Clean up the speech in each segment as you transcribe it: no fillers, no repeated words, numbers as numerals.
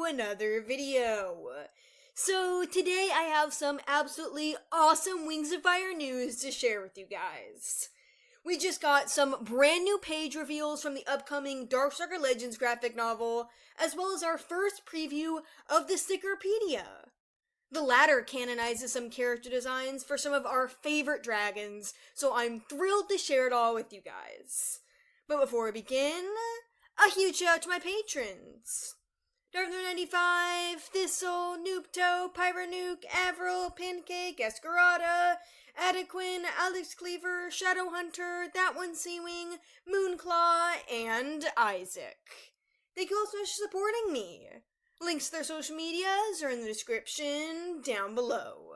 another video. So today I have some absolutely awesome Wings of Fire news to share with you guys. We just got some brand new page reveals from the upcoming Darkstalker Legends graphic novel, as well as our first preview of the Stickerpedia. The latter canonizes some character designs for some of our favorite dragons, so I'm thrilled to share it all with you guys. But before we begin, a huge shout out to my patrons. Darknoon95, Thistle, Noobto, Pyronuke, Avril, Pancake, Escarada, Adequin, Alex Cleaver, Shadowhunter, That One Seawing, Moonclaw, and Isaac. Thank you all so much for supporting me. Links to their social medias are in the description down below.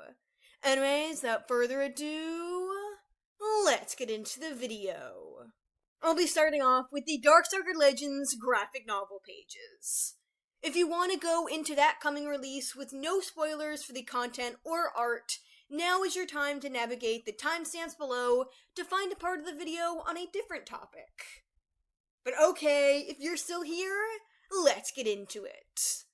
Anyways, without further ado, let's get into the video. I'll be starting off with the Darkstalker Legends graphic novel pages. If you want to go into that coming release with no spoilers for the content or art, now is your time to navigate the timestamps below to find a part of the video on a different topic. But okay, if you're still here, let's get into it.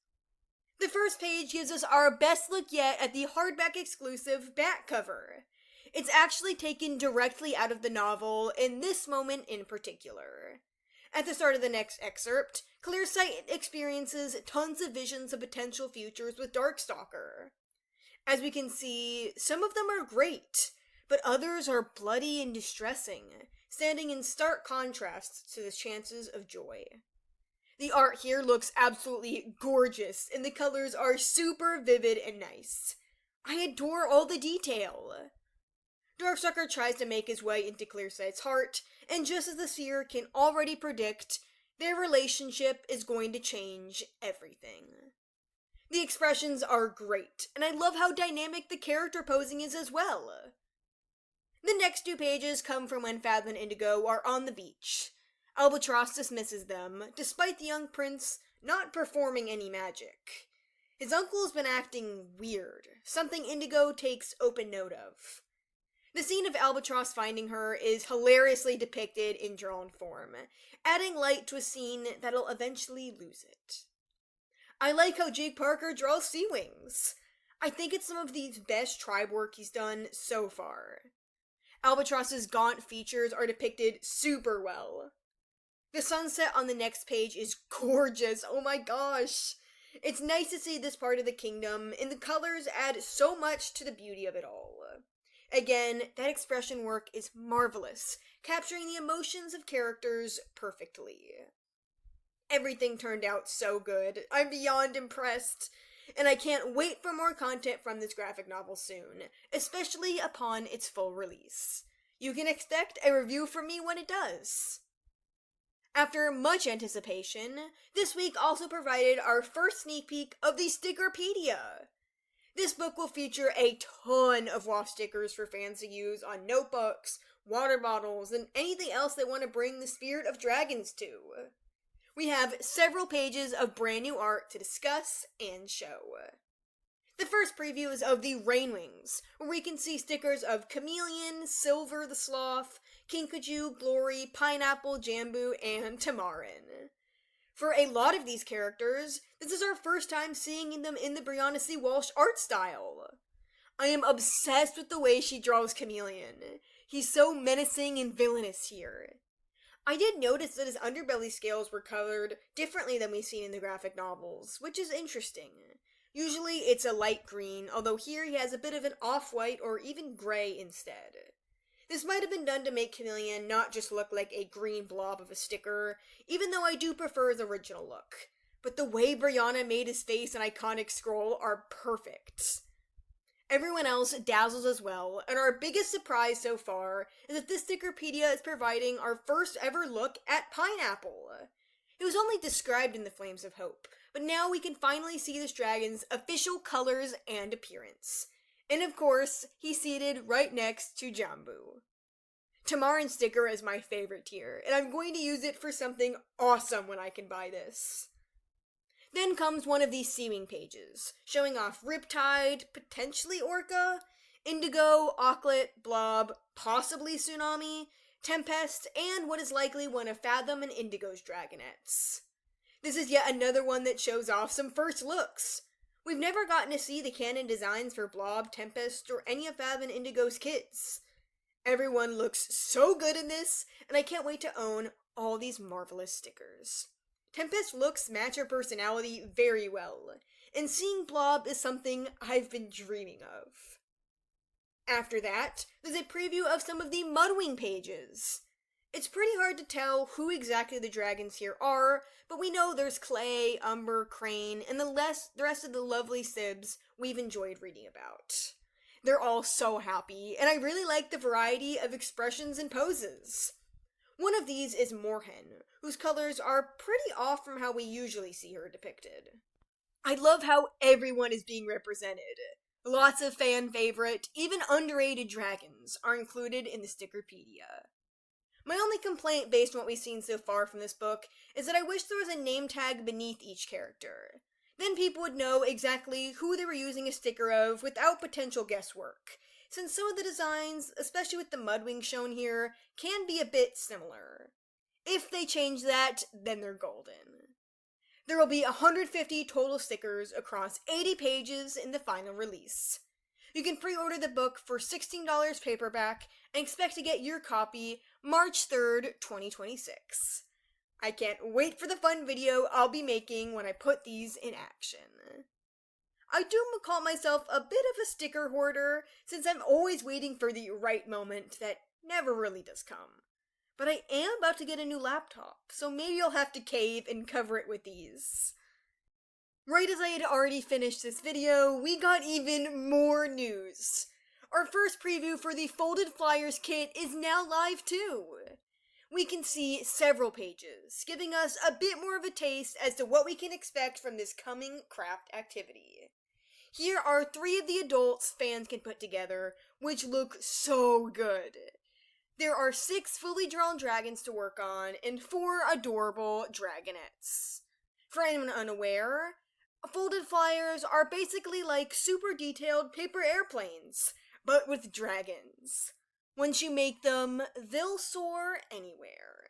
The first page gives us our best look yet at the hardback exclusive back cover. It's actually taken directly out of the novel, in this moment in particular. At the start of the next excerpt, Clearsight experiences tons of visions of potential futures with Darkstalker. As we can see, some of them are great, but others are bloody and distressing, standing in stark contrast to the chances of joy. The art here looks absolutely gorgeous, and the colors are super vivid and nice. I adore all the detail. Darkstalker tries to make his way into Clearsight's heart, and just as the seer can already predict, their relationship is going to change everything. The expressions are great, and I love how dynamic the character posing is as well. The next two pages come from when Fathom and Indigo are on the beach. Albatross dismisses them, despite the young prince not performing any magic. His uncle has been acting weird, something Indigo takes open note of. The scene of Albatross finding her is hilariously depicted in drawn form, adding light to a scene that'll eventually lose it. I like how Jake Parker draws Sea Wings. I think it's some of the best tribe work he's done so far. Albatross's gaunt features are depicted super well. The sunset on the next page is gorgeous, oh my gosh! It's nice to see this part of the kingdom, and the colors add so much to the beauty of it all. Again, that expression work is marvelous, capturing the emotions of characters perfectly. Everything turned out so good. I'm beyond impressed, and I can't wait for more content from this graphic novel soon, especially upon its full release. You can expect a review from me when it does. After much anticipation, this week also provided our first sneak peek of the Stickerpedia. This book will feature a ton of WAF stickers for fans to use on notebooks, water bottles, and anything else they want to bring the spirit of dragons to. We have several pages of brand new art to discuss and show. The first preview is of the Rainwings, where we can see stickers of Chameleon, Silver the Sloth, Kinkajou, Glory, Pineapple, Jambu, and Tamarin. For a lot of these characters, this is our first time seeing them in the Brianna C. Walsh art style. I am obsessed with the way she draws Chameleon. He's so menacing and villainous here. I did notice that his underbelly scales were colored differently than we've seen in the graphic novels, which is interesting. Usually it's a light green, although here he has a bit of an off-white or even gray instead. This might have been done to make Chameleon not just look like a green blob of a sticker, even though I do prefer his original look. But the way Brianna made his face an iconic scroll are perfect. Everyone else dazzles as well, and our biggest surprise so far is that this Stickerpedia is providing our first ever look at Pineapple. It was only described in the Flames of Hope, but now we can finally see this dragon's official colors and appearance. And of course, he's seated right next to Jambu. Tamarin's sticker is my favorite tier, and I'm going to use it for something awesome when I can buy this. Then comes one of these Seawing pages, showing off Riptide, potentially Orca, Indigo, Auklet, Blob, possibly Tsunami, Tempest, and what is likely one of Fathom and Indigo's dragonettes. This is yet another one that shows off some first looks. We've never gotten to see the canon designs for Blob, Tempest, or any of Fab and Indigo's kids. Everyone looks so good in this, and I can't wait to own all these marvelous stickers. Tempest looks match her personality very well, and seeing Blob is something I've been dreaming of. After that, there's a preview of some of the Mudwing pages. It's pretty hard to tell who exactly the dragons here are, but we know there's Clay, Umber, Crane, and the rest of the lovely Sibs we've enjoyed reading about. They're all so happy, and I really like the variety of expressions and poses. One of these is Moorhen, whose colors are pretty off from how we usually see her depicted. I love how everyone is being represented. Lots of fan favorite, even underrated dragons are included in the Stickerpedia. My only complaint based on what we've seen so far from this book is that I wish there was a name tag beneath each character. Then people would know exactly who they were using a sticker of without potential guesswork, since some of the designs, especially with the Mudwing shown here, can be a bit similar. If they change that, then they're golden. There will be 150 total stickers across 80 pages in the final release. You can pre-order the book for $16 paperback and expect to get your copy March 3rd, 2026. I can't wait for the fun video I'll be making when I put these in action. I do call myself a bit of a sticker hoarder, since I'm always waiting for the right moment that never really does come. But I am about to get a new laptop, so maybe I'll have to cave and cover it with these. Right as I had already finished this video, we got even more news. Our first preview for the Folded Flyers kit is now live too. We can see several pages, giving us a bit more of a taste as to what we can expect from this coming craft activity. Here are 3 of the adults fans can put together, which look so good. There are 6 fully drawn dragons to work on, and 4 adorable dragonettes. For anyone unaware, Folded Flyers are basically like super detailed paper airplanes, but with dragons. Once you make them, they'll soar anywhere.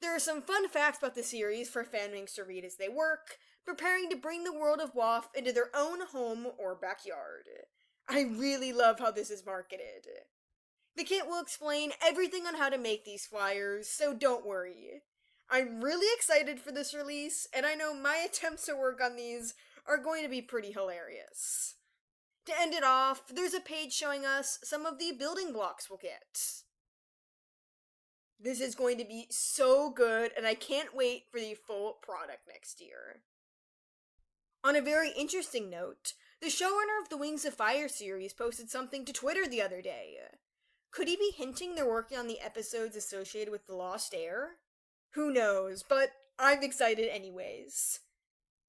There are some fun facts about the series for fanwings to read as they work, preparing to bring the world of WAF into their own home or backyard. I really love how this is marketed. The kit will explain everything on how to make these flyers, so don't worry. I'm really excited for this release, and I know my attempts to work on these are going to be pretty hilarious. To end it off, there's a page showing us some of the building blocks we'll get. This is going to be so good, and I can't wait for the full product next year. On a very interesting note, the showrunner of the Wings of Fire series posted something to Twitter the other day. Could he be hinting they're working on the episodes associated with The Lost Heir? Who knows, but I'm excited anyways.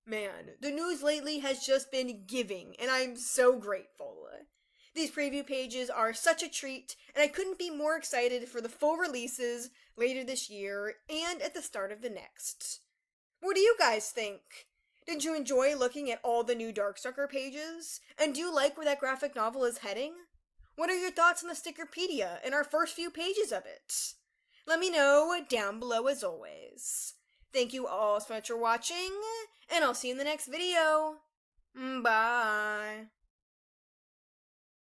Man, the news lately has just been giving, and I'm so grateful. These preview pages are such a treat, and I couldn't be more excited for the full releases later this year and at the start of the next. What do you guys think? Did you enjoy looking at all the new Darkstalker pages? And do you like where that graphic novel is heading? What are your thoughts on the Stickerpedia and our first few pages of it? Let me know down below as always. Thank you all so much for watching, and I'll see you in the next video. Bye.